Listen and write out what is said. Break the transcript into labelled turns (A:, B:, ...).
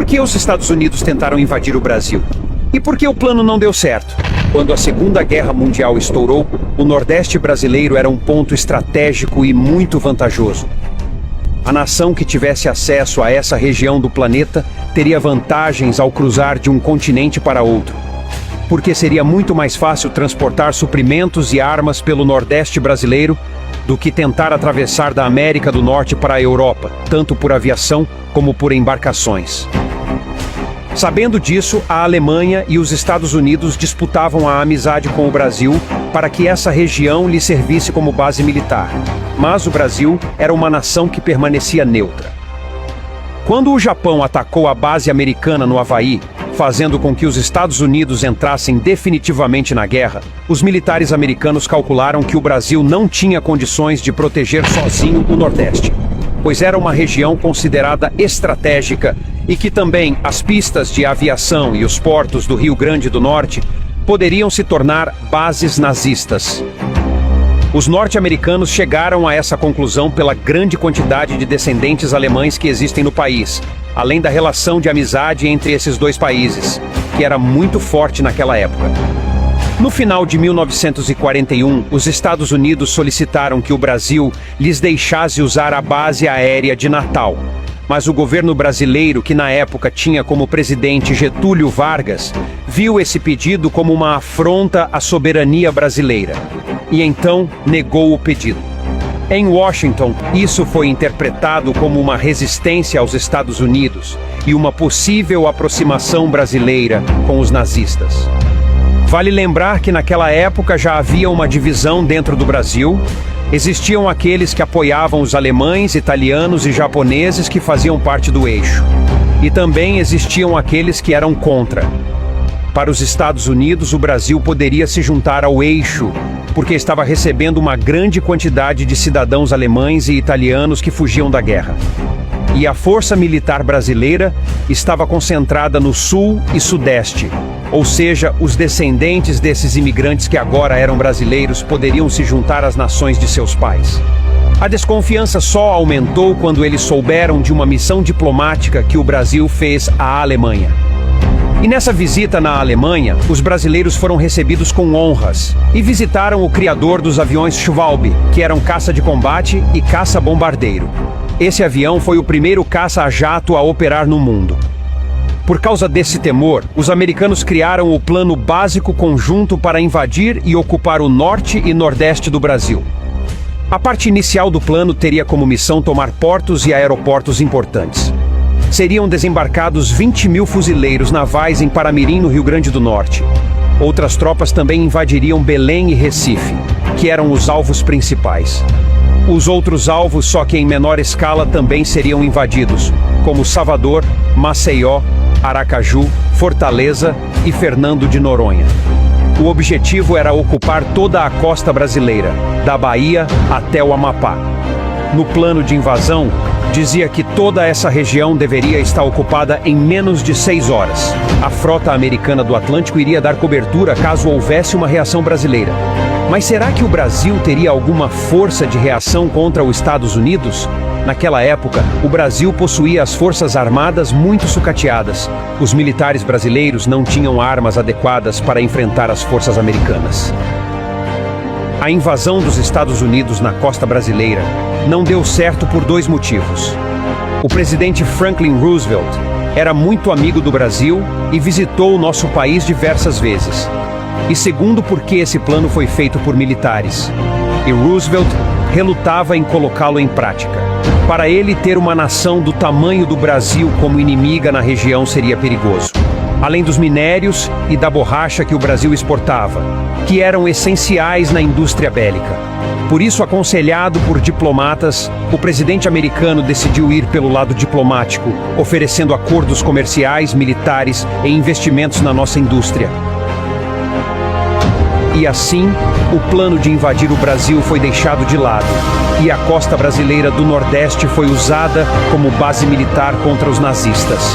A: Por que os Estados Unidos tentaram invadir o Brasil? E por que o plano não deu certo? Quando a Segunda Guerra Mundial estourou, o Nordeste brasileiro era um ponto estratégico e muito vantajoso. A nação que tivesse acesso a essa região do planeta teria vantagens ao cruzar de um continente para outro, porque seria muito mais fácil transportar suprimentos e armas pelo Nordeste brasileiro do que tentar atravessar da América do Norte para a Europa, tanto por aviação como por embarcações. Sabendo disso, a Alemanha e os Estados Unidos disputavam a amizade com o Brasil para que essa região lhe servisse como base militar. Mas o Brasil era uma nação que permanecia neutra. Quando o Japão atacou a base americana no Havaí, fazendo com que os Estados Unidos entrassem definitivamente na guerra, os militares americanos calcularam que o Brasil não tinha condições de proteger sozinho o Nordeste, pois era uma região considerada estratégica e que também as pistas de aviação e os portos do Rio Grande do Norte poderiam se tornar bases nazistas. Os norte-americanos chegaram a essa conclusão pela grande quantidade de descendentes alemães que existem no país, além da relação de amizade entre esses dois países, que era muito forte naquela época. No final de 1941, os Estados Unidos solicitaram que o Brasil lhes deixasse usar a base aérea de Natal. Mas o governo brasileiro, que na época tinha como presidente Getúlio Vargas, viu esse pedido como uma afronta à soberania brasileira, e então negou o pedido. Em Washington, isso foi interpretado como uma resistência aos Estados Unidos e uma possível aproximação brasileira com os nazistas. Vale lembrar que naquela época já havia uma divisão dentro do Brasil. Existiam aqueles que apoiavam os alemães, italianos e japoneses que faziam parte do eixo. E também existiam aqueles que eram contra. Para os Estados Unidos, o Brasil poderia se juntar ao eixo, porque estava recebendo uma grande quantidade de cidadãos alemães e italianos que fugiam da guerra. E a força militar brasileira estava concentrada no sul e sudeste, ou seja, os descendentes desses imigrantes que agora eram brasileiros poderiam se juntar às nações de seus pais. A desconfiança só aumentou quando eles souberam de uma missão diplomática que o Brasil fez à Alemanha. E nessa visita na Alemanha, os brasileiros foram recebidos com honras e visitaram o criador dos aviões Schwalbe, que eram caça de combate e caça-bombardeiro. Esse avião foi o primeiro caça a jato a operar no mundo. Por causa desse temor, os americanos criaram o Plano Básico Conjunto para invadir e ocupar o norte e nordeste do Brasil. A parte inicial do plano teria como missão tomar portos e aeroportos importantes. Seriam desembarcados 20.000 fuzileiros navais em Paramirim, no Rio Grande do Norte. Outras tropas também invadiriam Belém e Recife, que eram os alvos principais. Os outros alvos, só que em menor escala, também seriam invadidos, como Salvador, Maceió, Aracaju, Fortaleza e Fernando de Noronha. O objetivo era ocupar toda a costa brasileira, da Bahia até o Amapá. No plano de invasão, dizia que toda essa região deveria estar ocupada em menos de 6 horas. A frota americana do Atlântico iria dar cobertura caso houvesse uma reação brasileira. Mas será que o Brasil teria alguma força de reação contra os Estados Unidos? Naquela época, o Brasil possuía as forças armadas muito sucateadas. Os militares brasileiros não tinham armas adequadas para enfrentar as forças americanas. A invasão dos Estados Unidos na costa brasileira não deu certo por 2 motivos. O presidente Franklin Roosevelt era muito amigo do Brasil e visitou o nosso país diversas vezes. E segundo, porque esse plano foi feito por militares. E Roosevelt relutava em colocá-lo em prática. Para ele, ter uma nação do tamanho do Brasil como inimiga na região seria perigoso. Além dos minérios e da borracha que o Brasil exportava, que eram essenciais na indústria bélica. Por isso, aconselhado por diplomatas, o presidente americano decidiu ir pelo lado diplomático, oferecendo acordos comerciais, militares e investimentos na nossa indústria. E assim, o plano de invadir o Brasil foi deixado de lado, e a costa brasileira do Nordeste foi usada como base militar contra os nazistas.